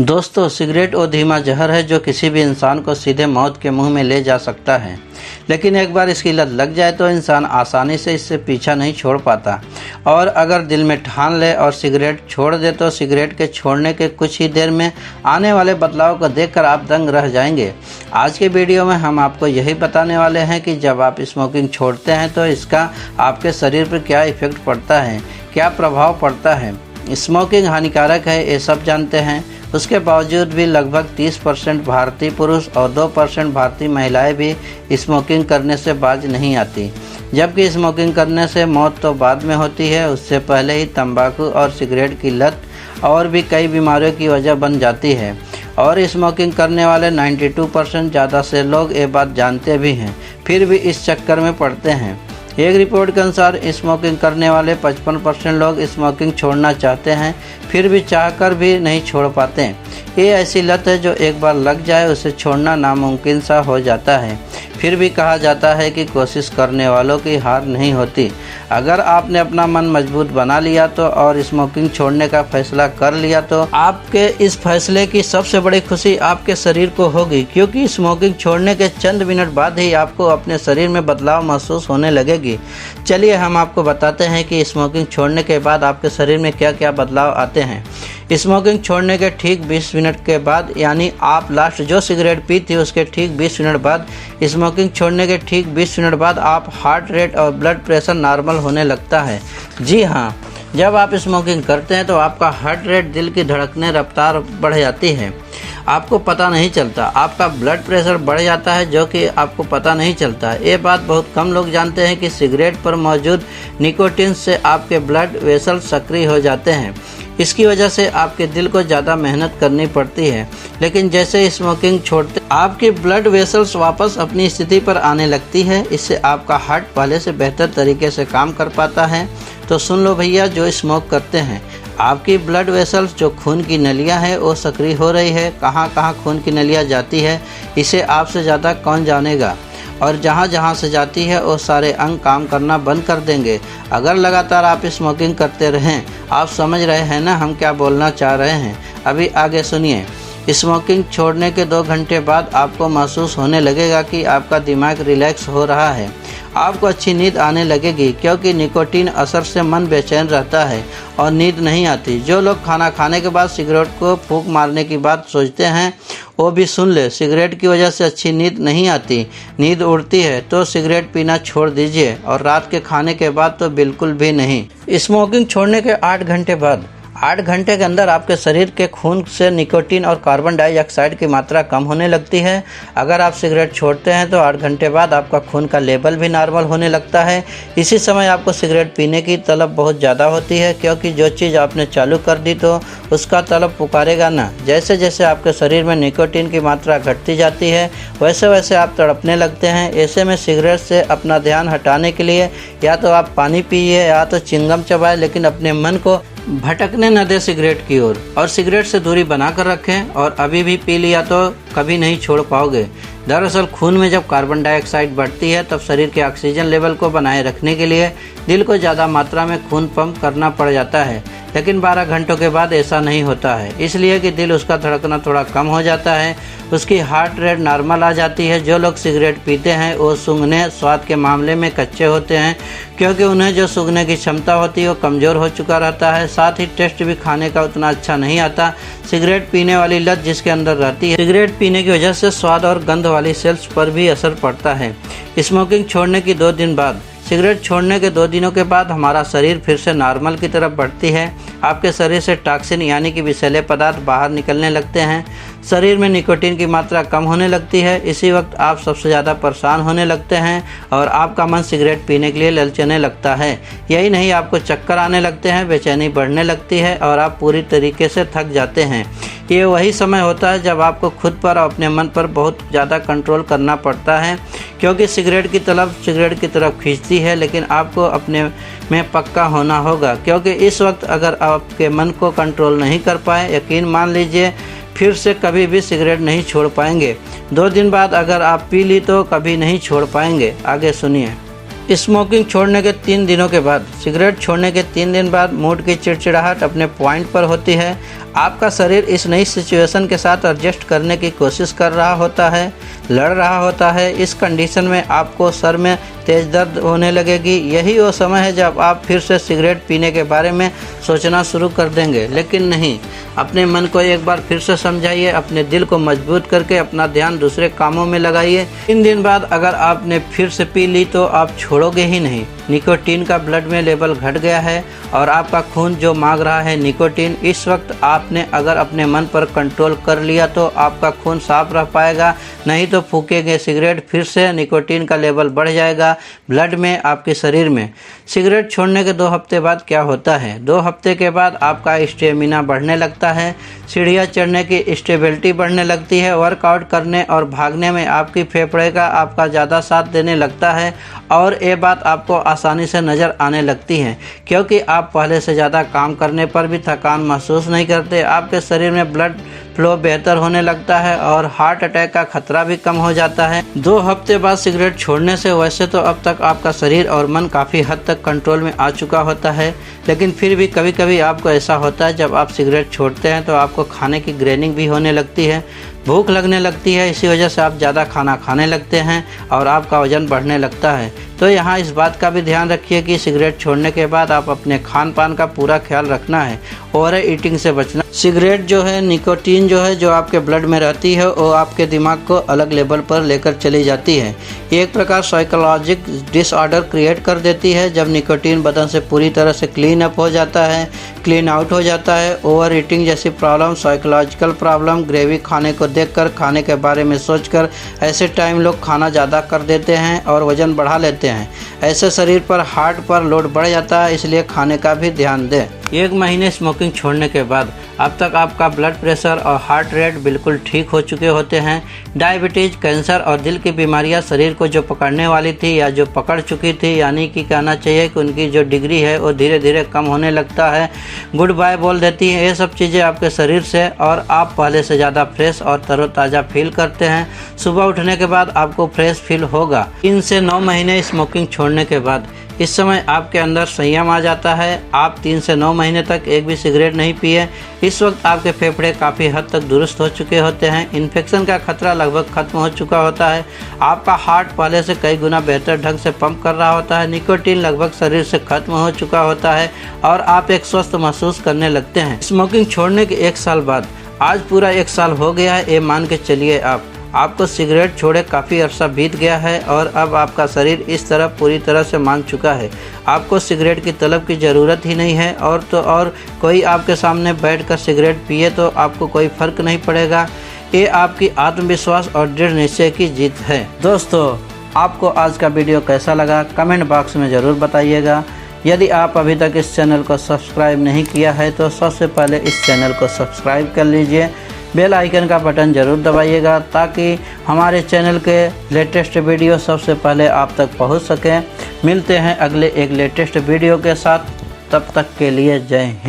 दोस्तों, सिगरेट वो धीमा जहर है जो किसी भी इंसान को सीधे मौत के मुंह में ले जा सकता है। लेकिन एक बार इसकी लत लग जाए तो इंसान आसानी से इससे पीछा नहीं छोड़ पाता। और अगर दिल में ठान ले और सिगरेट छोड़ दे तो सिगरेट के छोड़ने के कुछ ही देर में आने वाले बदलाव को देखकर आप दंग रह जाएंगे। आज के वीडियो में हम आपको यही बताने वाले हैं कि जब आप स्मोकिंग छोड़ते हैं तो इसका आपके शरीर पर क्या इफ़ेक्ट पड़ता है, क्या प्रभाव पड़ता है। स्मोकिंग हानिकारक है ये सब जानते हैं, उसके बावजूद भी लगभग 30% भारतीय पुरुष और 2% भारतीय महिलाएं भी स्मोकिंग करने से बाज नहीं आती। जबकि स्मोकिंग करने से मौत तो बाद में होती है, उससे पहले ही तंबाकू और सिगरेट की लत और भी कई बीमारियों की वजह बन जाती है। और स्मोकिंग करने वाले 92% ज़्यादा से लोग ये बात जानते भी हैं, फिर भी इस चक्कर में पड़ते हैं। एक रिपोर्ट के अनुसार स्मोकिंग करने वाले 55% लोग स्मोकिंग छोड़ना चाहते हैं, फिर भी चाहकर भी नहीं छोड़ पाते। ये ऐसी लत है जो एक बार लग जाए उसे छोड़ना नामुमकिन सा हो जाता है। फिर भी कहा जाता है कि कोशिश करने वालों की हार नहीं होती। अगर आपने अपना मन मजबूत बना लिया तो और स्मोकिंग छोड़ने का फैसला कर लिया तो आपके इस फैसले की सबसे बड़ी खुशी आपके शरीर को होगी, क्योंकि स्मोकिंग छोड़ने के चंद मिनट बाद ही आपको अपने शरीर में बदलाव महसूस होने लगेगी। चलिए हम आपको बताते हैं कि स्मोकिंग छोड़ने के बाद आपके शरीर में क्या क्या बदलाव आते हैं। स्मोकिंग छोड़ने के ठीक 20 मिनट के बाद, यानी आप लास्ट जो सिगरेट पी थी उसके ठीक 20 मिनट बाद, स्मोकिंग छोड़ने के ठीक 20 मिनट बाद आप हार्ट रेट और ब्लड प्रेशर नॉर्मल होने लगता है। जी हाँ, जब आप स्मोकिंग करते हैं तो आपका हार्ट रेट, दिल की धड़कने, रफ्तार बढ़ जाती है, आपको पता नहीं चलता। आपका ब्लड प्रेशर बढ़ जाता है जो कि आपको पता नहीं चलता। ये बात बहुत कम लोग जानते हैं कि सिगरेट पर मौजूद निकोटीन से आपके ब्लड वेसल सक्रिय हो जाते हैं। इसकी वजह से आपके दिल को ज़्यादा मेहनत करनी पड़ती है, लेकिन जैसे स्मोकिंग छोड़ते आपकी ब्लड वेसल्स वापस अपनी स्थिति पर आने लगती है। इससे आपका हार्ट पहले से बेहतर तरीके से काम कर पाता है। तो सुन लो भैया जो स्मोक करते हैं, आपकी ब्लड वेसल्स जो खून की नलियां है वो सक्रिय हो रही है। कहाँ कहाँ खून की नलियां जाती है इसे आपसे ज़्यादा कौन जानेगा, और जहाँ जहाँ से जाती है वो सारे अंग काम करना बंद कर देंगे। अगर लगातार आप स्मोकिंग करते रहें, आप समझ रहे हैं ना हम क्या बोलना चाह रहे हैं। अभी आगे सुनिए। स्मोकिंग छोड़ने के 2 घंटे बाद आपको महसूस होने लगेगा कि आपका दिमाग रिलैक्स हो रहा है। आपको अच्छी नींद आने लगेगी, क्योंकि निकोटीन असर से मन बेचैन रहता है और नींद नहीं आती। जो लोग खाना खाने के बाद सिगरेट को फूंक मारने की बात सोचते हैं वो भी सुन ले। सिगरेट की वजह से अच्छी नींद नहीं आती, नींद उड़ती है तो सिगरेट पीना छोड़ दीजिए, और रात के खाने के बाद तो बिल्कुल भी नहीं। स्मोकिंग छोड़ने के 8 घंटे बाद, 8 घंटे के अंदर आपके शरीर के खून से निकोटीन और कार्बन डाइऑक्साइड की मात्रा कम होने लगती है। अगर आप सिगरेट छोड़ते हैं तो 8 घंटे बाद आपका खून का लेवल भी नॉर्मल होने लगता है। इसी समय आपको सिगरेट पीने की तलब बहुत ज़्यादा होती है, क्योंकि जो चीज़ आपने चालू कर दी तो उसका तलब पुकारेगा ना। जैसे जैसे आपके शरीर में निकोटीन की मात्रा घटती जाती है वैसे वैसे आप तड़पने लगते हैं। ऐसे में सिगरेट से अपना ध्यान हटाने के लिए या तो आप पानी पिए या तो चिंगम चबाएं, लेकिन अपने मन को भटकने न दे सिगरेट की ओर, और सिगरेट से दूरी बनाकर रखें। और अभी भी पी लिया तो कभी नहीं छोड़ पाओगे। दरअसल खून में जब कार्बन डाइऑक्साइड बढ़ती है तब शरीर के ऑक्सीजन लेवल को बनाए रखने के लिए दिल को ज़्यादा मात्रा में खून पंप करना पड़ जाता है। लेकिन 12 घंटों के बाद ऐसा नहीं होता है, इसलिए कि दिल उसका धड़कना थोड़ा कम हो जाता है, उसकी हार्ट रेट नॉर्मल आ जाती है। जो लोग सिगरेट पीते हैं वो सूंघने स्वाद के मामले में कच्चे होते हैं, क्योंकि उन्हें जो सूंघने की क्षमता होती है वो कमज़ोर हो चुका रहता है। साथ ही टेस्ट भी खाने का उतना अच्छा नहीं आता। सिगरेट पीने वाली लत जिसके अंदर रहती है, सिगरेट पीने की वजह से स्वाद और गंध वाली सेल्स पर भी असर पड़ता है। स्मोकिंग छोड़ने की 2 दिन बाद, सिगरेट छोड़ने के 2 दिनों के बाद हमारा शरीर फिर से नॉर्मल की तरफ बढ़ती है। आपके शरीर से टॉक्सिन यानी कि विषैले पदार्थ बाहर निकलने लगते हैं। शरीर में निकोटीन की मात्रा कम होने लगती है। इसी वक्त आप सबसे ज़्यादा परेशान होने लगते हैं और आपका मन सिगरेट पीने के लिए ललचने लगता है। यही नहीं, आपको चक्कर आने लगते हैं, बेचैनी बढ़ने लगती है और आप पूरी तरीके से थक जाते हैं। ये वही समय होता है जब आपको खुद पर और अपने मन पर बहुत ज़्यादा कंट्रोल करना पड़ता है, क्योंकि सिगरेट की तलब सिगरेट की तरफ खींचती है, लेकिन आपको अपने में पक्का होना होगा। क्योंकि इस वक्त अगर आपके मन को कंट्रोल नहीं कर पाए, यकीन मान लीजिए फिर से कभी भी सिगरेट नहीं छोड़ पाएंगे। 2 दिन बाद अगर आप पी ली तो कभी नहीं छोड़ पाएंगे। आगे सुनिए। स्मोकिंग छोड़ने के 3 दिनों के बाद, सिगरेट छोड़ने के 3 दिन बाद मूड की चिड़चिड़ाहट अपने पॉइंट पर होती है। आपका शरीर इस नई सिचुएशन के साथ एडजस्ट करने की कोशिश कर रहा होता है, लड़ रहा होता है। इस कंडीशन में आपको सर में तेज़ दर्द होने लगेगी। यही वो समय है जब आप फिर से सिगरेट पीने के बारे में सोचना शुरू कर देंगे। लेकिन नहीं, अपने मन को एक बार फिर से समझाइए, अपने दिल को मजबूत करके अपना ध्यान दूसरे कामों में लगाइए। 3 दिन बाद अगर आपने फिर से पी ली तो आप छोड़ोगे ही नहीं। निकोटीन का ब्लड में लेवल घट गया है और आपका खून जो मांग रहा है निकोटीन, इस वक्त आपने अगर अपने मन पर कंट्रोल कर लिया तो आपका खून साफ रह पाएगा। नहीं तो फूकेंगे सिगरेट, फिर से निकोटीन का लेवल बढ़ जाएगा ब्लड में, आपके शरीर में। सिगरेट छोड़ने के 2 हफ्ते बाद क्या होता है? 2 हफ्ते के बाद आपका स्टेमिना बढ़ने लगता है, सीढ़ियाँ चढ़ने की स्टेबिलिटी बढ़ने लगती है, वर्कआउट करने और भागने में आपकी फेफड़े का आपका ज़्यादा साथ देने लगता है। और ये बात आपको आसानी से नज़र आने लगती है क्योंकि आप पहले से ज़्यादा काम करने पर भी थकान महसूस नहीं करते। आपके शरीर में ब्लड फ्लो बेहतर होने लगता है और हार्ट अटैक का खतरा भी कम हो जाता है। 2 हफ्ते बाद सिगरेट छोड़ने से वैसे तो अब तक आपका शरीर और मन काफ़ी हद तक कंट्रोल में आ चुका होता है, लेकिन फिर भी कभी कभी आपको ऐसा होता है जब आप सिगरेट छोड़ते हैं तो आपको खाने की क्रेविंग भी होने लगती है, भूख लगने लगती है। इसी वजह से आप ज़्यादा खाना खाने लगते हैं और आपका वजन बढ़ने लगता है। तो यहाँ इस बात का भी ध्यान रखिए कि सिगरेट छोड़ने के बाद आप अपने खान पान का पूरा ख्याल रखना है, ओवर ईटिंग से बचना। सिगरेट जो है, निकोटीन जो है, जो आपके ब्लड में रहती है वो आपके दिमाग को अलग लेवल पर लेकर चली जाती है। ये एक प्रकार साइकोलॉजिक डिसऑर्डर क्रिएट कर देती है। जब निकोटीन बदन से पूरी तरह से क्लीन अप हो जाता है, क्लीन आउट हो जाता है, ओवर ईटिंग जैसी प्रॉब्लम, साइकोलॉजिकल प्रॉब्लम, ग्रेवी खाने को देखकर, खाने के बारे में सोचकर ऐसे टाइम लोग खाना ज़्यादा कर देते हैं और वज़न बढ़ा लेते हैं। ऐसे शरीर पर, हार्ट पर लोड बढ़ जाता है, इसलिए खाने का भी ध्यान दें। 1 महीने स्मोकिंग छोड़ने के बाद अब तक आपका ब्लड प्रेशर और हार्ट रेट बिल्कुल ठीक हो चुके होते हैं। डायबिटीज़, कैंसर और दिल की बीमारियां शरीर को जो पकड़ने वाली थी या जो पकड़ चुकी थी, यानी कि कहना चाहिए कि उनकी जो डिग्री है वो धीरे धीरे कम होने लगता है, गुड बाय बोल देती है। ये सब चीज़ें आपके शरीर से, और आप पहले से ज़्यादा फ्रेश और तरोताज़ा फील करते हैं। सुबह उठने के बाद आपको फ्रेश फील होगा। 3 से 9 महीने स्मोकिंग छोड़ने के बाद इस समय आपके अंदर संयम आ जाता है। आप 3 से 9 महीने तक एक भी सिगरेट नहीं पिए। इस वक्त आपके फेफड़े काफ़ी हद तक दुरुस्त हो चुके होते हैं, इन्फेक्शन का खतरा लगभग खत्म हो चुका होता है, आपका हार्ट पहले से कई गुना बेहतर ढंग से पंप कर रहा होता है, निकोटीन लगभग शरीर से खत्म हो चुका होता है और आप एक स्वस्थ महसूस करने लगते हैं। स्मोकिंग छोड़ने के 1 साल बाद, आज पूरा 1 साल हो गया है, ये मान के चलिए आपको सिगरेट छोड़े काफ़ी अरसा बीत गया है और अब आपका शरीर इस तरफ पूरी तरह से मान चुका है। आपको सिगरेट की तलब की ज़रूरत ही नहीं है, और तो और कोई आपके सामने बैठकर सिगरेट पिए तो आपको कोई फ़र्क नहीं पड़ेगा। ये आपकी आत्मविश्वास और दृढ़ निश्चय की जीत है। दोस्तों, आपको आज का वीडियो कैसा लगा कमेंट बॉक्स में ज़रूर बताइएगा। यदि आप अभी तक इस चैनल को सब्सक्राइब नहीं किया है तो सबसे पहले इस चैनल को सब्सक्राइब कर लीजिए, बेल आइकन का बटन ज़रूर दबाइएगा ताकि हमारे चैनल के लेटेस्ट वीडियो सबसे पहले आप तक पहुंच सकें। मिलते हैं अगले एक लेटेस्ट वीडियो के साथ, तब तक के लिए जय हिंद।